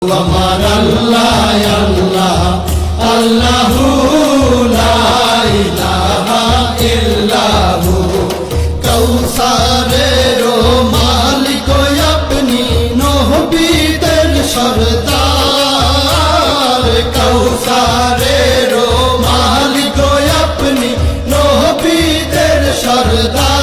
আমার আল্লাহ আল্লাহ আল্লাহু লা ইলাহা ইল্লাহু কৌসারের মালিক আপনি নবীদের সরদার কৌসারের মালিক আপনি নবীদের সরদার